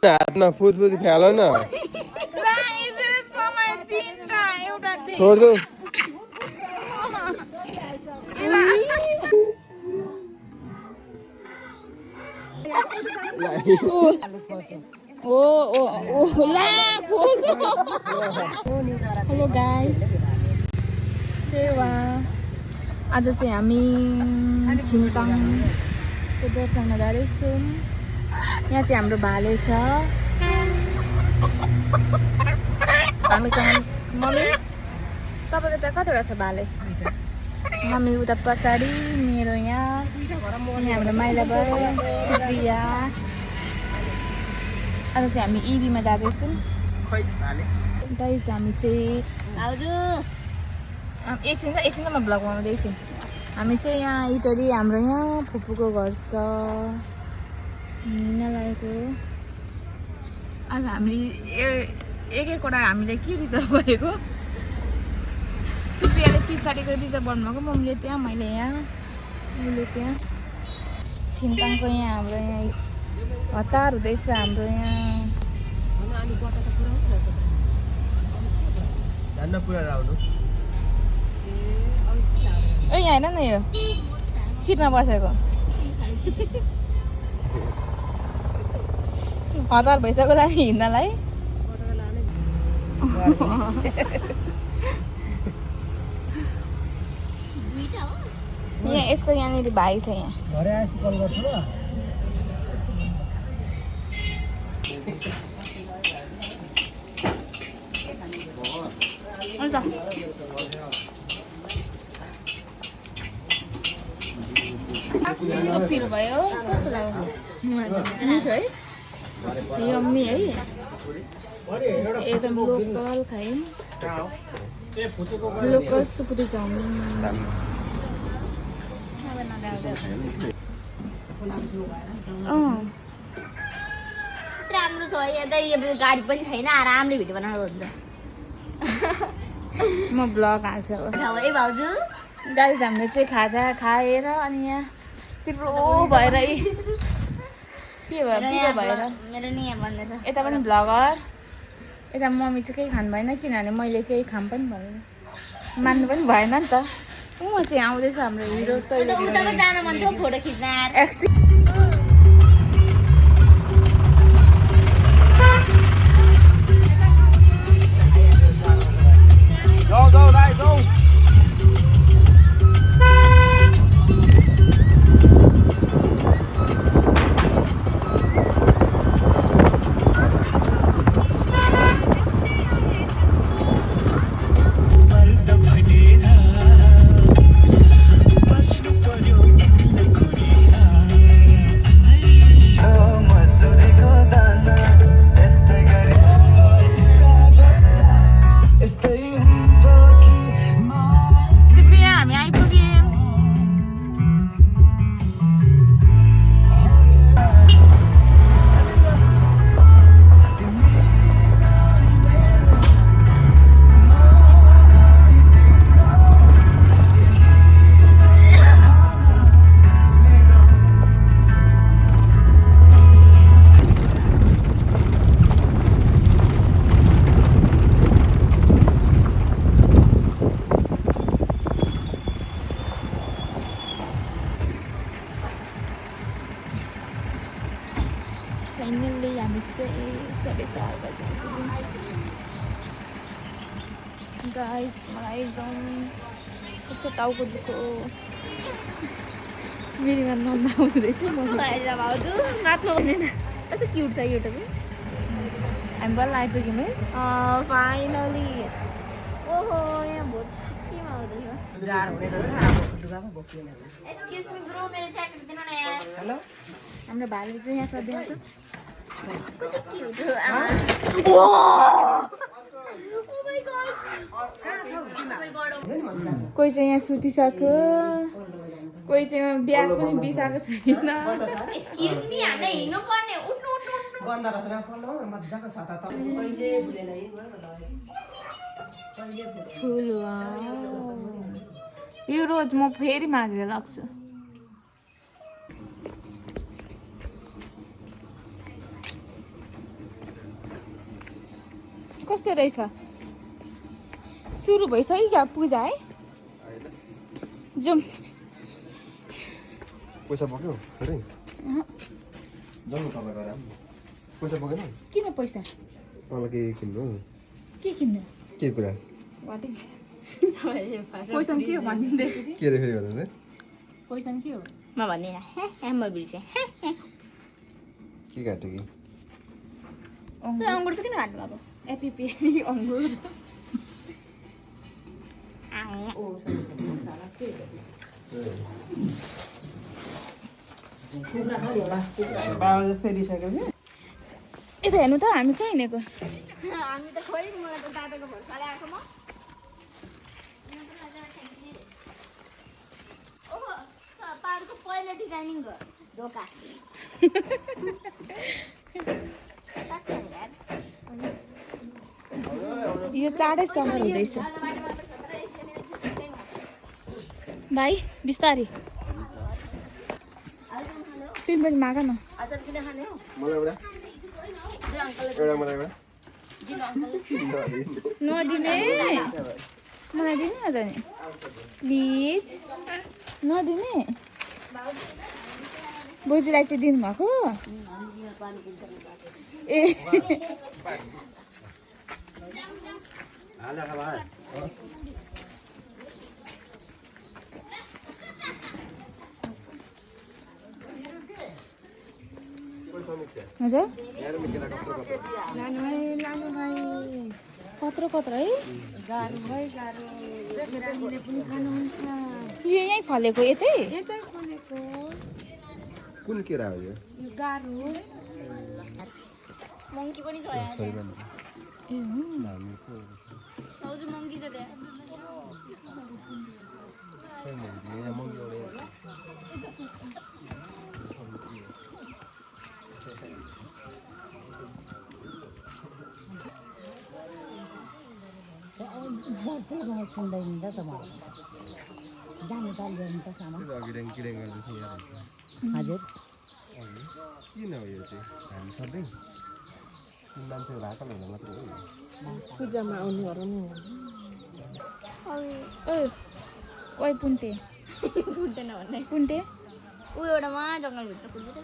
हातमा फुसफुस फ्याल न छोड दो हेलो गाइस सेवा आज चाहिँ हामी छिङताङको दर्शनमा जाँदैछौँ। यहाँ चाहिँ हाम्रो भाले छ हामीसँग। मम्मी तपाईँको त कतिवटा छ भाले? मम्मी उता पछाडि, मेरो यहाँ हाम्रो माइला भयो, सुप्रिया। आज चाहिँ हामी इबीमा जाँदैछौँ। गाइस हामी चाहिँ एकछिन म भ्लग बनाउँदैछु। हामी चाहिँ यहाँ इटरी, हाम्रो यहाँ फुपूको घर छ, हिँड्न लागेको। आज हामी एकवटा हामीले के रिजर्भ गरेको? सुप्रियाले पछाडिको रिजर्भ गर्नुभएको, मम्मीले त्यहाँ, मैले यहाँ, उसले त्यहाँ। छिङताङको यहाँ हाम्रो यहाँ हतार हुँदैछ हाम्रो यहाँ। यहाँ हेर न, यो सिटमा बसेको हतार भइसक्यो लागि हिँड्नलाई। यहाँ यसको यहाँनिर भाइ छ यहाँ। पिरो भयो, कस्तो लाग्यो? मिठो है, यम्मी है, एकदम लोकल खायौँ। लोकल सुकुटी चाउमिन राम्रो छ। यहाँ यो गाडी पनि छैन, आरामले भिडियो बनाउनु हुन्छ। म ब्लग हाल्छु अब। है भाउजू, गाइस हामीले चाहिँ खाजा खाएर अनि यहाँ पिरो भएर के भयो, पिरो भएर मेरो नि यहाँ बन्दैछ। यता पनि ब्लगर, यता मम्मी चाहिँ केही खानु भएन किनभने मैले केही खाम पनि भएन, मान्नु पनि भएन नि त। म चाहिँ आउँदैछ हाम्रो हिरो टोइलेट जान मन थियो फोटो खिच्न। Go, go, right, go. Finally हामी चाहिँ सबै तयार गरिदिएको। गाइस मलाई एकदम कस्तो टाउको दुःख मेरोमा नन्दा हुँदैछ। भाउजू नाच्नु भनेन, कस्तो क्युट छ यो टोपी। हामी बल्ल आइपुग्यौँ है फाइनली। ओहो, यहाँ भोट केमा हुँदैछ? एक्सक्युज मी ब्रो, मेरो ज्याकेट दिनु न यार। हेलो, हाम्रो भाइले चाहिँ यहाँ सधैँ त कस्तो क्युट हो। कोही चाहिँ यहाँ सुतिसक्यो, कोही चाहिँ बिहा पनि बिसाएको छैन। एक्सक्युज मी, हामीले हिँड्नु पर्ने। उठ्नु उठ्नु उठ्नु। फुल यो रोज म फेरि मागेर लाग्छु। कस्तो रहेछ सुरु भइसक्यो क्या पूजा है जाउँ पैसा बोक्यो फेरि जाउँ न तपाईँ गएर पैसा बोकेन किन पैसा तँलाई के किन्नु के किन्नु के कुरा पैसा के हो भनिदिँदै के अरे फेरि भन्नु पैसा के हो म भन्दिनँ म बिर्सेँ के काट्यो कि अङ्गुर चाहिँ किन भन्नु अब एपिपी अङ्गुर बाबा जस्तै रिसाएको क्या यता हेर्नु त हामी कहाँ हिँडेको हामी त खोइ मलाई त दादाको भरोसाले आएको म ओहो पाहाडको पहिलो डिजाइनिङ हो ढोका यो चाँडै सहर हुँदैछ भाइ बिस्तारी तिमी पनि माग न मलाई एउटा मलाई एउटा नदिने मलाई दिनु न त नि प्लिज नदिने बोजूलाई चाहिँ दिनुभएको ए हजुर कत्रो कत्रो है यो यहीँ फलेको यतै कुन केरा हो यो मङ्की पनि छ यहाँ हजुर मङ्की छ त्यहाँ हजुर किन हो यो चाहिँ हामी सधैँ मान्छे भएको हुँदा मात्रै हो पूजामा आउनेहरू नि ओइ पुन्टे फुट्दैन भन्ने पुन्टे ऊ एउटा मा जङ्गलभित्र कुद्दै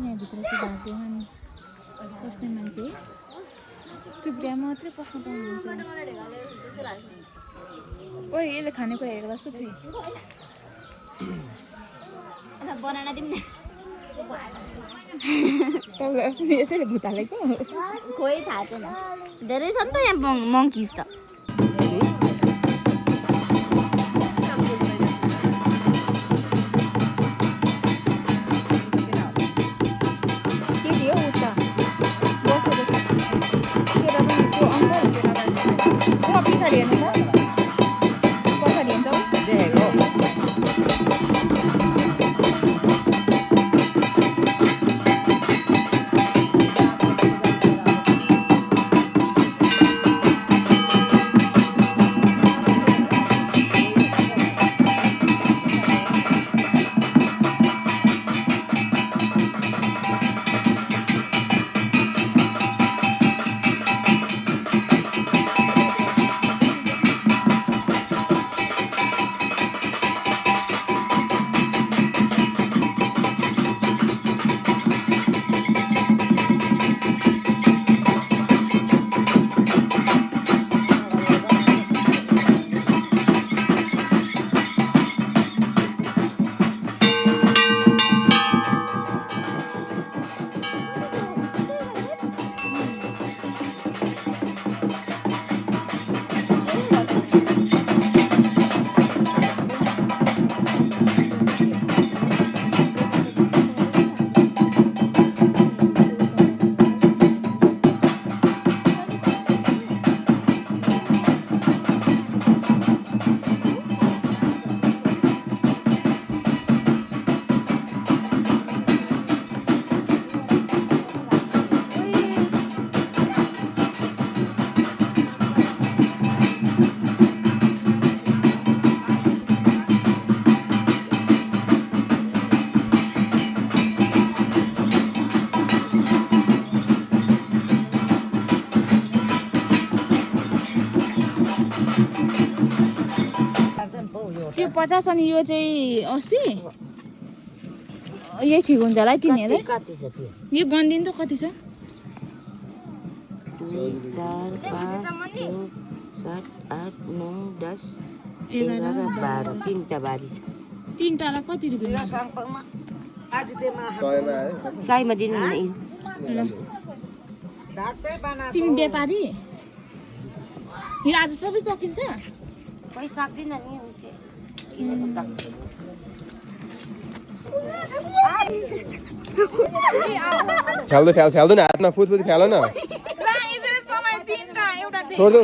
यहाँभित्र चाहिँ भाग्यो अनि पस्ने मान्छे सुप्रिया मात्रै पस्न पाउनुहुन्छ ओइ यसले खानेकुरा हेर्दा सुप्री बनाना दिउँ न तपाईँलाई अस्ति यसरी भुत हालेको खोइ थाहा छैन धेरै छ नि त यहाँ मङ्किज त केटी हो उता बसेको छ केटा पनि त्यो अङ्कल पछाडि हेर्नु त पछाडि हेर्छ देखेको 50 अनि यो चाहिँ 80 यही ठिक हुन्छ होला है तिनीहरू कति छ त्यो यो गन्दिन त कति छ 2 4 5 6 7 8 9 10 11 12 तीनटा बारी छ तीनटालाई कति रुपियाँ साइमा दिनु नि तिमी व्यापारी यो आज सबै सकिन्छ कोही सक्दिन नि किनेको सक्छ फ्याल्दैन हातमा फुत फ्याल न छोड दो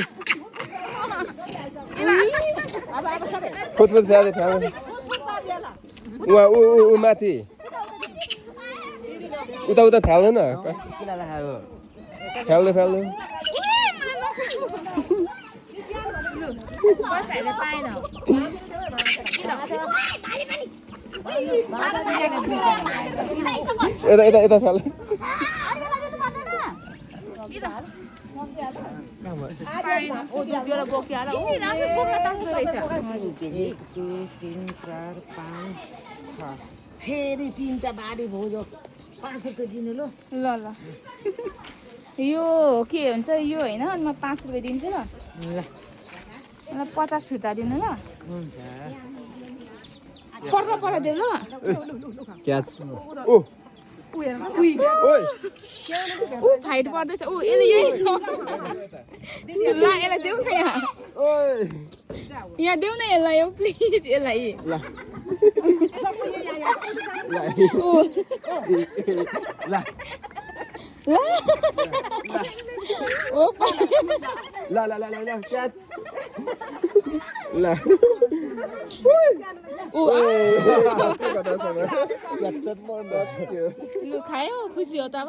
फुत फ्याल्दै फ्याल्दैन ऊ माथि उता उता फ्याल्दैन फ्याल्दै यता फ्याल फेरि तीनटा बारी भयो 5 रुपियाँ दिनु ल ल यो के हुन्छ यो होइन अनि म 5 रुपियाँ दिन्छु ल ल 50 फिर्ता दिनु ल हुन्छ पर देऊ ल क्याच फाइट पर्दैछ यसले यही छ ल यसलाई देऊ न यहाँ देऊ न यसलाई यो प्लिज यसलाई लु खायो खुसी हो त अब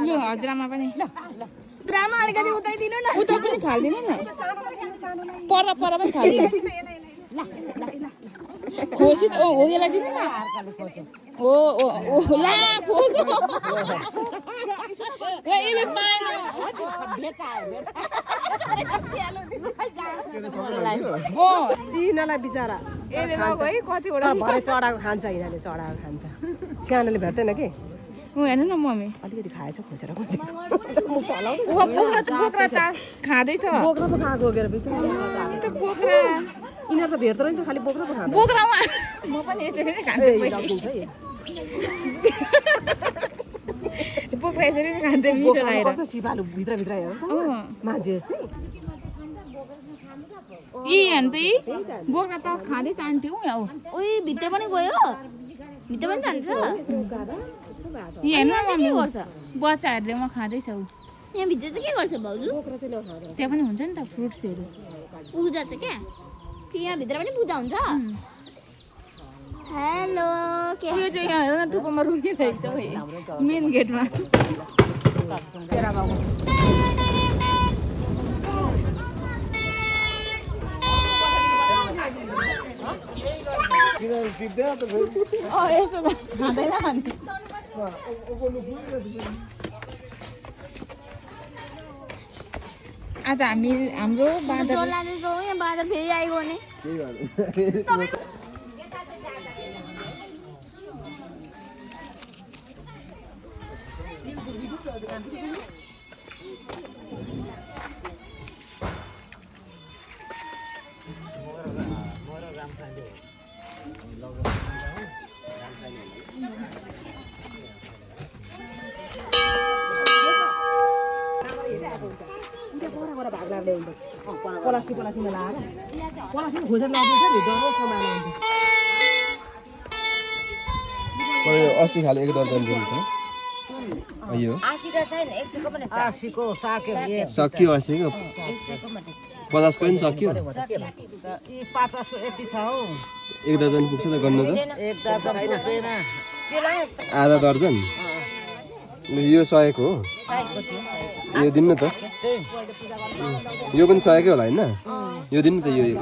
लु हजुरआमा पनि हजुरआमा अलिकति उताइदिनु न उता पनि फालिदिनु न पर पनि फालिदिनु खोसी त हो यसलाई दिनु न ओ ला खोस यसले पाएन यिनीहरूलाई बिचरा भरे चढाएको खान्छ यिनीहरूले चढाएको खान्छ सानोले भेट्दैन कि हेर्नु न मम्मी अलिकति खाएछ खोसेर बोक्रा त खाँदैछ बोक्रा पो खाएको बोकेर बिचरा बोक्रा यिनीहरू त भेट्दो रहेछ खालि बोक्रा पो खाँदैन बोक्रामा म पनि यसरी नै खान्छु बोक्रा यसरी नै खान्छु मिठो लागेर कस्तो सिपालु भित्र हेर त मान्छे जस्तै यी हेर्नु त यी बोक्रा त खाँदैछ आन्टी यहाँ ओइ भित्र पनि गयो भित्र पनि जान्छ यी हेर्नु न मम्मी गर्छ बच्चाहरूले म खाँदैछ ऊ यहाँ भित्र चाहिँ के गर्छ भाउजू त्यहाँ पनि हुन्छ नि त फ्रुट्सहरू पूजा चाहिँ क्या कि यहाँ भित्र पनि पूजा हुन्छ हेलो के यो चाहिँ यहाँ हेर्नु न टुप्पोमा रुकिरहेको छ मेन गेटमा यसो त खाँदैन अनि आज हाम्रो बाँदर लाने जाउँ यहाँ बाँदर फेरि आइगयो भने पलास्टिकमा लाएर पलास्टिक खोजेर लगाइदिन्छ नि डर सामान हुन्छ 80 खाले 1 दर्जन दिनु त अयो 80 छैन 100 को पनि 80 को सक्यो सक्यो 80 को 50 को पनि सक्यो यी 50 को यति छ हौ 1 दर्जन पुग्छ त गर्नु त 1 दर्जन पुग्दैन आधा दर्जन यो 100 को हो यो दिनु त यो पनि 100 कै होला हैन यो दिनु त यो यो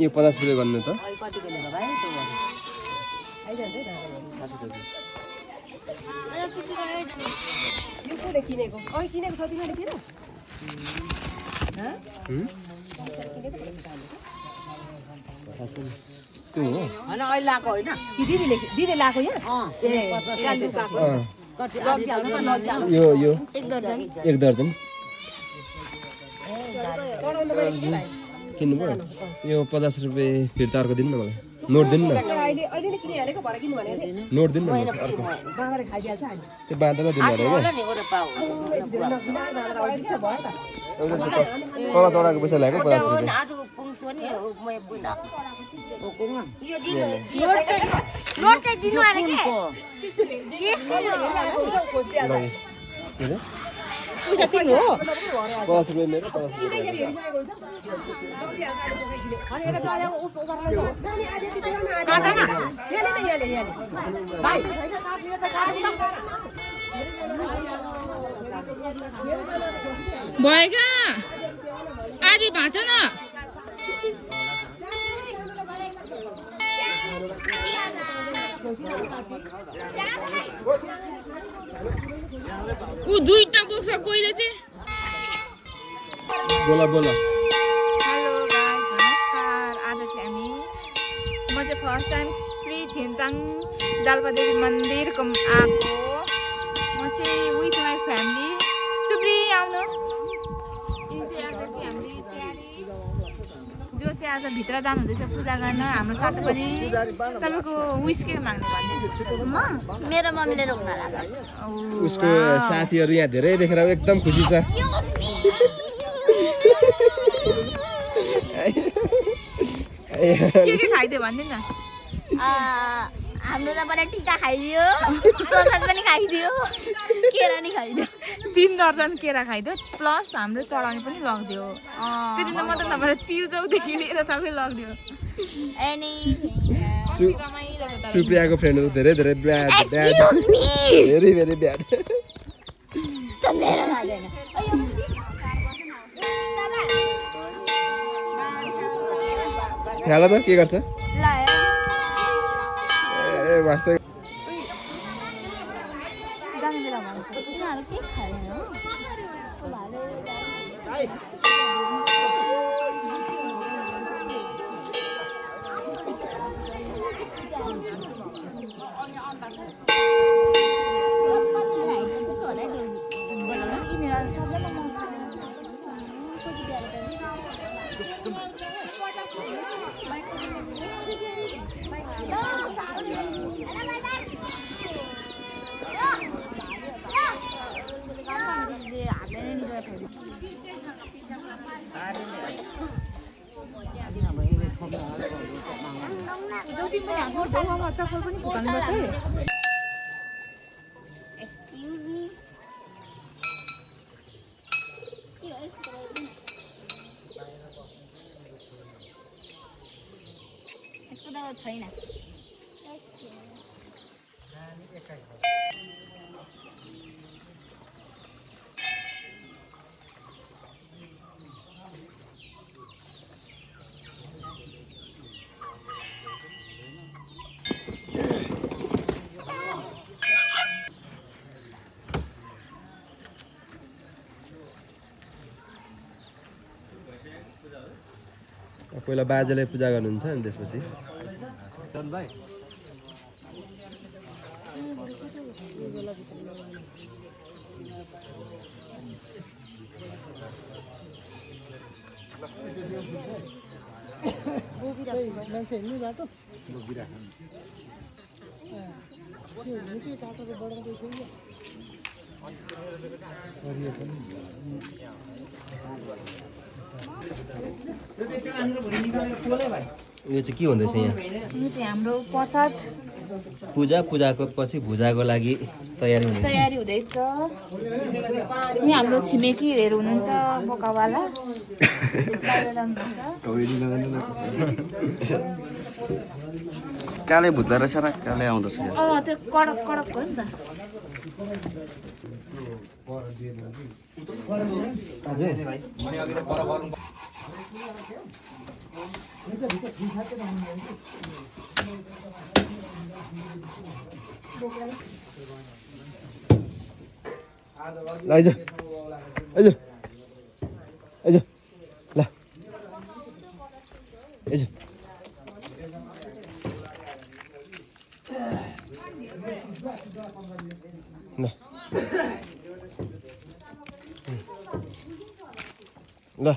50 रुपैयाँ गर्नु त कति किनेको भाइ यो कसले किनेको किनेको छ तिमीले किन त्यो हो होइन अहिले लाएको होइन दिदीले लाएको यहाँ यो एक दर्जन 1 दर्जन किन्नुभयो यो 50 रुपियाँ फिर्ता अर्को दिनु न मलाई नोट दिनु न अहिले अहिले नै किनिहालेको भरे किन्नु भने नोट दिनु न अर्को बाँदरले खाइदिहाल्छ अनि त्यो बाँधेर दिनु अरे होला नि ओरा पाऊ कला चढाएको पैसा ल्याएको 50 रुपियाँ आटो पुङ्स पनि म बुना यो नोट चाहिँ दिनु अरे के पैसा तिम्रो हो 50 रुपियाँ मेरो 50 रुपियाँ अनि यता गएर भाइ भएका आधी भाँच न ऊ दुईटा बोक्छ कोहीले चाहिँ बोला बोला हेलो गाइस नमस्कार आज चाहिँ हामी म चाहिँ फर्स्ट टाइम श्री छिन्ताङ जाल्पादेवी मन्दिरको आएको म चाहिँ विथ माई फ्यामिली सुप्री आउनु यो चाहिँ आजको हामीले तयारी जो चाहिँ आज भित्र जानुहुँदैछ पूजा गर्न हाम्रो साथी पनि तपाईँको विस के माग्नु भन्ने मेरो मम्मीले रोक्न लाग्यो उसको साथीहरू यहाँ धेरै देखेर एकदम खुसी छ के खाइदियो भन्दिन न हाम्रो त पहिला टिका खाइदियो प्रसाद पनि खाइदियो केरा नि खाइदियो 3 दर्जन केरा खाइदियो प्लस हाम्रो चढाउने पनि लगिदियो त्यति त मात्र नभएर तिर्जाउदेखि लिएर सबै लगिदियो सुप्रियाको फ्रेन्डहरू धेरै धेरै ब्याड भेरी भेरी ब्याड ख्याल त के गर्छ ए वास्तव जाने बेला भन्छ उनीहरू के खाएन हो चप्पल पनि फुटाउनुपर्छ है एक्सक्युज मी यसको त छैन पहिला बाजेलाई पूजा गर्नुहुन्छ अनि त्यसपछि यो चाहिँ के हुँदैछ यहाँ यो चाहिँ हाम्रो प्रसाद पूजाको पछि भुजाको लागि तयारी हुँदैछ तयारी हुँदैछ यहाँ हाम्रो छिमेकीहरू हुनुहुन्छ बोकावाला काले भुत्ला रहेछ र काले आउँदैछ त्यो कडक कडक हो नि त आइज आइज आइज यसो ल ल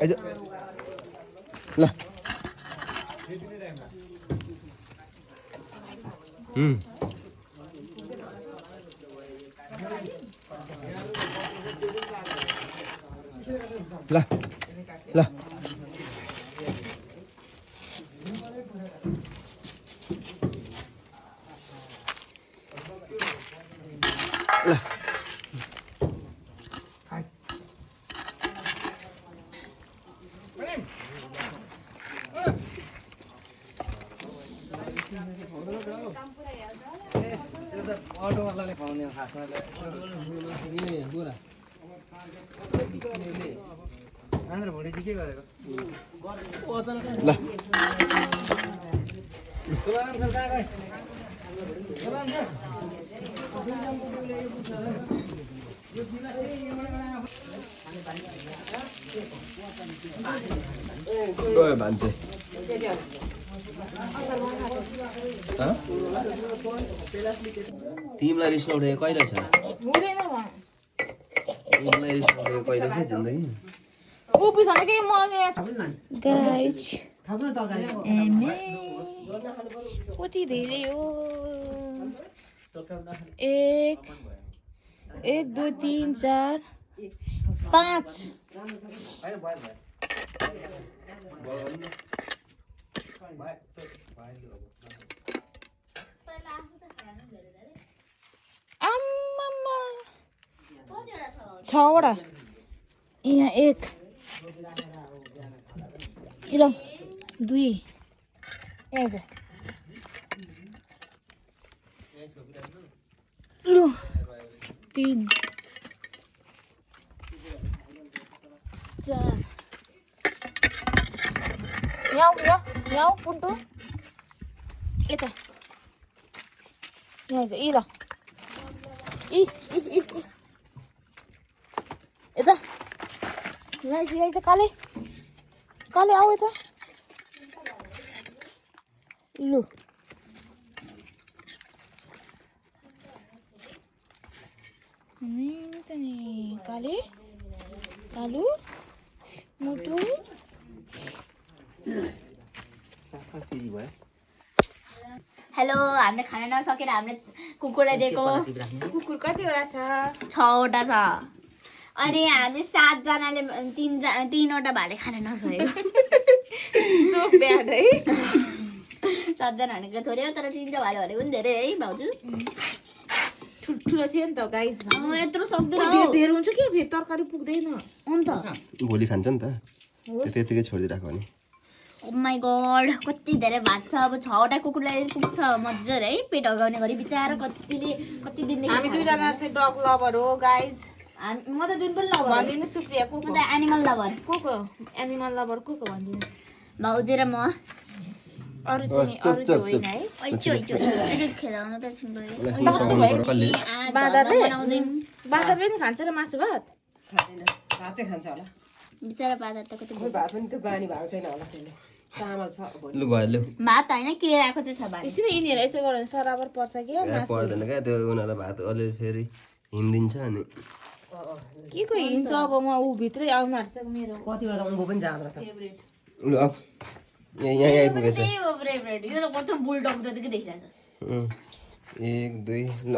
आइज ल ल ल ल ल गयो मान्छे तिमीलाई रिस उठेको कहिले छ हुँदैन उहाँ तिमीलाई रिस उठेको कहिले छ जिन्दगी ऊ पिछाले के मगे गाइस एमे कति धेरै हो 1 2 3 4 5 आम्मामा 6 वटा यहाँ 1 ल 2 यहाँ लु 3 4 यहाँ पुन्टु यता यहाँ इ ल इ यता यहाँ काले काले आऊ यता लु काले कालु मुटु हेलो हामीले खाना नसकेर हामीले कुकुरलाई दिएको कुकुर कतिवटा छ 6वटा छ अनि हामी 7 जनाले 3वटा भाले खाना नसकेको सो ब्याड है 7 जना भनेको थोरै हो तर 3टा भाले भनेको पनि धेरै है भाउजू ठुलो थियो नि त गाइस यत्रो सक्दैन धेरै हुन्छ के फेरि तरकारी पुग्दैन अन्त भोलि खान्छ नि त त्यतिकै छोडिदिरहेको नि ओ माई गॉड कति धेरै भात छ अब 6वटा कुकुरलाई पुग्छ मज्जाले है पेट अगाउने गरी बिचारा कति दिनदेखि हामी दुईजना चाहिँ डग लभर हो गाइस म त जुन पनि लभर भनिदिनु सुप्रिया को म त एनिमल लभर को एनिमल लभर को भनिदिनु भाउजू र म अरु चाहिँ होइन है ओइ खेलाउनु त एकछिन बाँदरले नि खान्छ र मासु भात भात चाहिँ खान्छ होला बिचारा बाँदर त कति भात पनि त्यो बानी भएको छैन होला त्यसले चामल छ लु भयो भात होइन केराको चाहिँ छ भात यसरी यिनीहरू यसो गरेर सराबर पर्छ क्या मासु पर्दैन क्या त्यो उनीहरूलाई भात अलि फेरि हिँडिदिन्छ अनि के को हिँड्छ अब म ऊ भित्रै आउनु आँट्छ मेरो कतिवटा उँभो पनि जाँदो रहेछ लु अब यहाँ आइपुगेछ त्यही हो ब्रेड यो त कत्रो बुलडग जतिकै देखिरहेछ 1 2 ल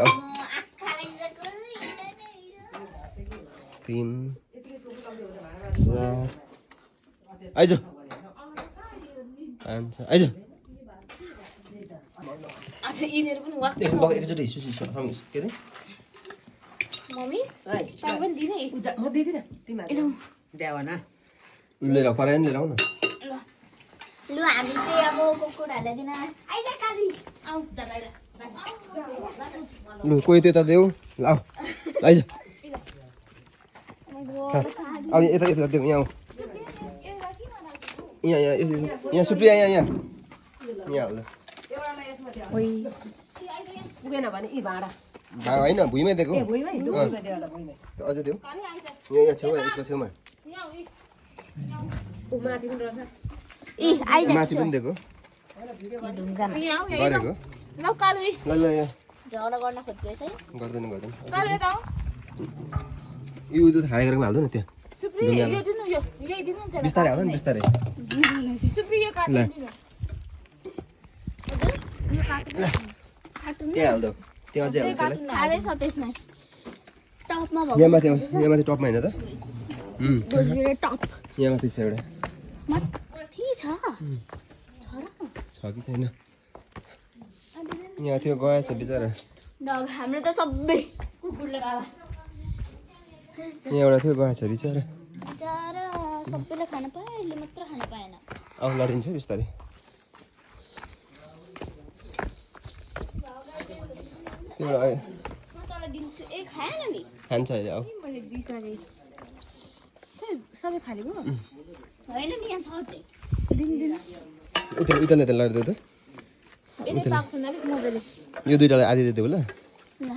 3 4 आइज 5 आइज अच्छा यिनीहरू पनि वाक्क एकछिन बग एकचोटि के अरे मम्मी तपाईँ पनि दिने म दिदिन तिमीहरू देवाना लिएर करायो नि लिएर आऊ न लु हामी चाहिँ अब कुकुरहरूलाई दिन आइज काली आउ बाहिर लु कोही त्यता देऊ ल आऊ आइज अब यता यता देऊ यहाँ यहाँ सुप्रिया यहाँ ल पुगेन भने यी भाँडा होइन भुइँमै दिएको भुइँमै ढुङ्गामा दियो होला भुइँमै अझै देऊ यहाँ छेउमा यसको छेउमा माथि पनि रहेछ इ आइजा माथि पनि दिएको गरेको ल कालु ल ल यहाँ झगडा गर्न खोज्दैछ है गर्दैन गर्दैन कालु यता आऊ यो दुध हालेर हाल्नु न त्यहाँ सुप्री यो दिनु यो यही दिनु नि बिस्तारै हाल्नु नि बिस्तारै सुप्री यो काट्नु ल। दिनु त्यहाँ हाल्दो त्यहाँ अझै हाल्नु त्यसलाई हालै छ त्यसमा टपमा यहाँ माथि टपमा होइन त भएको टप यहाँ माथि छ एउटा माथि छ छ कि छैन यहाँ थियो गएछ बिचरा डग हाम्रो त सबै कुकुरले बाबा यहाँ एउटा थियो गएछ बिचरा बिचारा सबैले खान पाए अहिले मात्र खान पाएन अब लडिन्छ बिस्तारै त्यो म तँलाई दिन्छु ए खाएन नि खान्छ अहिले अब मैले बिसारे सबै खाली भयो होइन नि यहाँ छ चाहिँ दिनु दिनु उताले त लडिदियो त यतै पाएको छैन अलिक मजाले यो दुइटालाई आधी दिइदियो ल ल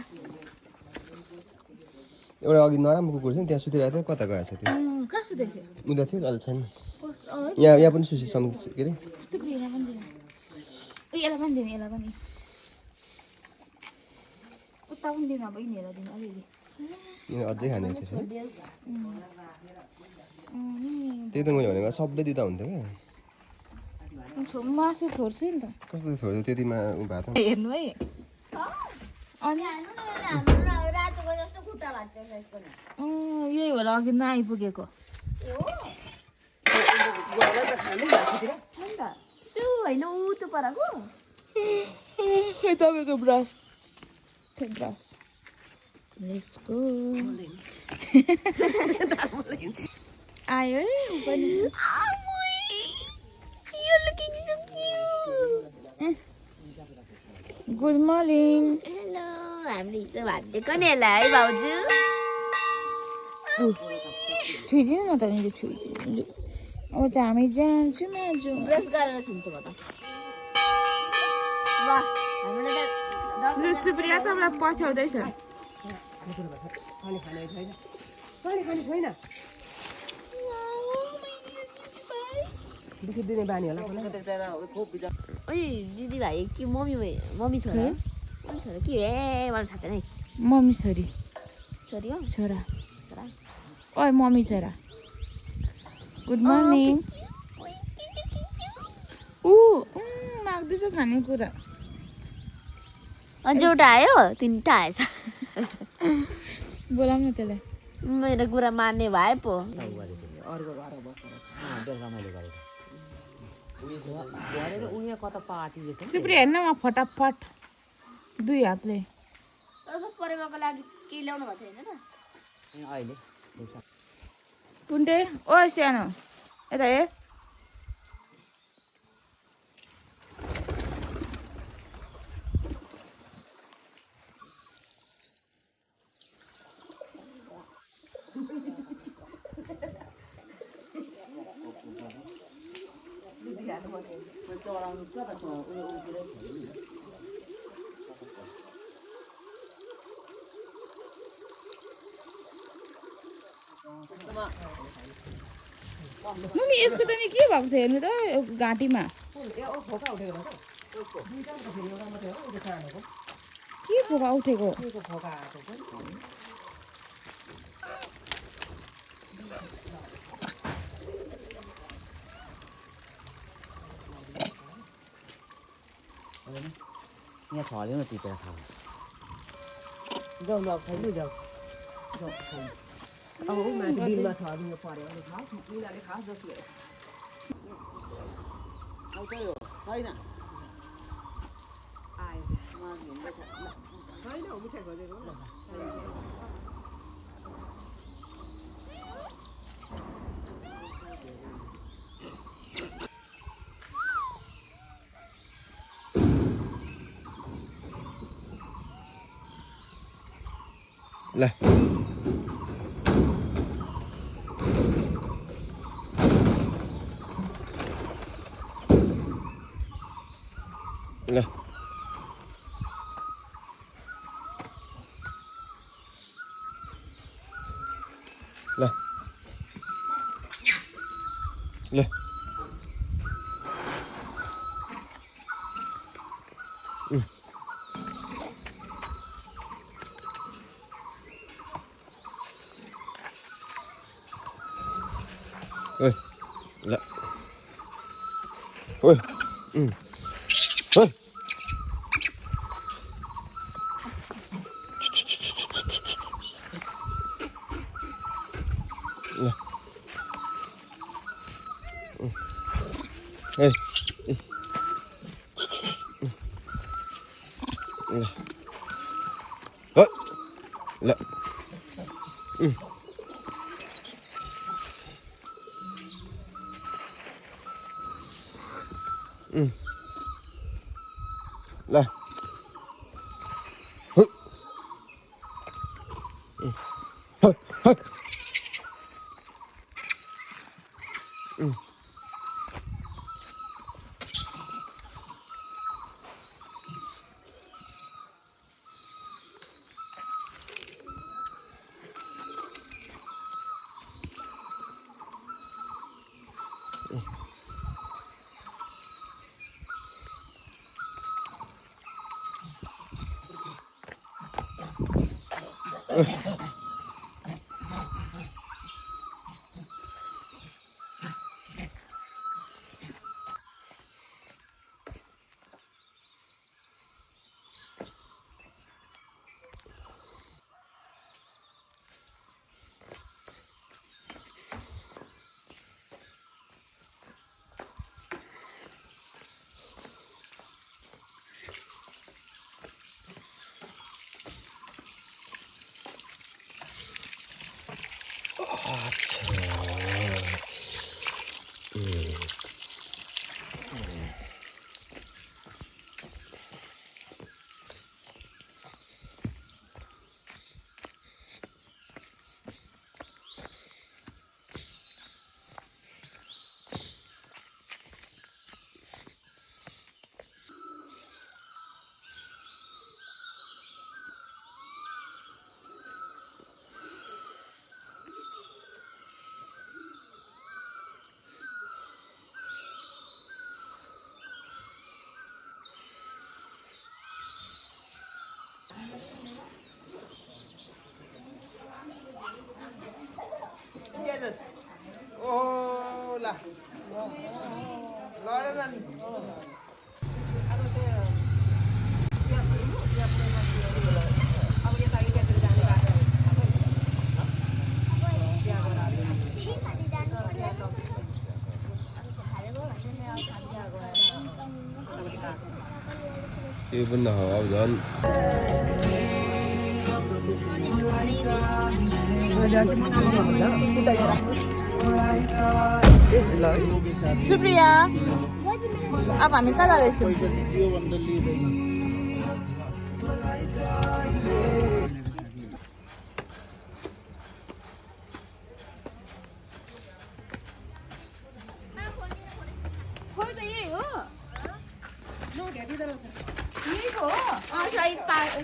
एउटा अघि नराम्रो कुकुर छ नि त्यहाँ सुतिरहेको थियो कता गएछ त्यो कहाँ सुतेको थियो उता थियो अहिले छैन कस यहाँ पनि सुसी के अरे सुप्री यसलाई पनि दिनु यसलाई पनि दिनु यसलाई पनि उता पनि दिनु अब यिनीहरूलाई दिनु अलिअलि यिनीहरू अझै खाने थियो त्यही त मैले भनेको सबै दिँदा हुन्थ्यो क्या मासु छोड्छु नि त कस्तो छोड्यो त्यतिमा भात हेर्नु है अनि रातोको जस्तो खुट्टा भएको छ यसको यही होला अघि नआइपुगेको त्यो होइन ऊ त्यो पराको तपाईँको ब्रस ब्रस लेट्स गो आयो है ऊ पनि गुड मर्निङ हेलो हामीले हिजो भात दिएको नि यसलाई है भाउजू छुइदिनु न त मैले छुइदिनु अब त हामी जान्छौँ आज ब्रस गरेर छुन्छु म त वाह हाम्रो त सुप्रिया तपाईँलाई पछ्याउँदैछ पानी खाने छैन दुखी दिने बानी होला ओइ दिदी भाइ कि मम्मी छोरा के हे मलाई थाहा छैन है मम्मी छोरी छोरी हो छोरा ओइ मम्मी छोरा गुड मर्निङ ऊ माग्दैछ खानेकुरा अझै एउटा आयो तिनवटा आएछ बोलाउँ न त्यसलाई मेरो कुरा मान्ने भए पो सुप्रिया हेर्न म फटाफट दुई हातले परेवाको लागि केही ल्याउनु भएको थियो होइन त पुन्टे ओ सानो यता हेर मम्मी यसको त नि के भएको छ हेर्नु त घाँटीमा के फोका उठेको यहाँ छर्दैन टिपेर खाऊ जाउँ अब छैन जाउँ अब माथि बिलमा छरिदिनु पर्यो भने खाओस् उनीहरूले खाओस् जसले छैन आयो छैन मिठाई खोजेको ल ल ल ल ơi lại ôi ơi ơi lại lại ô là nói ra 기분 나오전 Supriya अब हामी कहाँ जाँदैछौँ खोइ त यही हो यही हो पहिला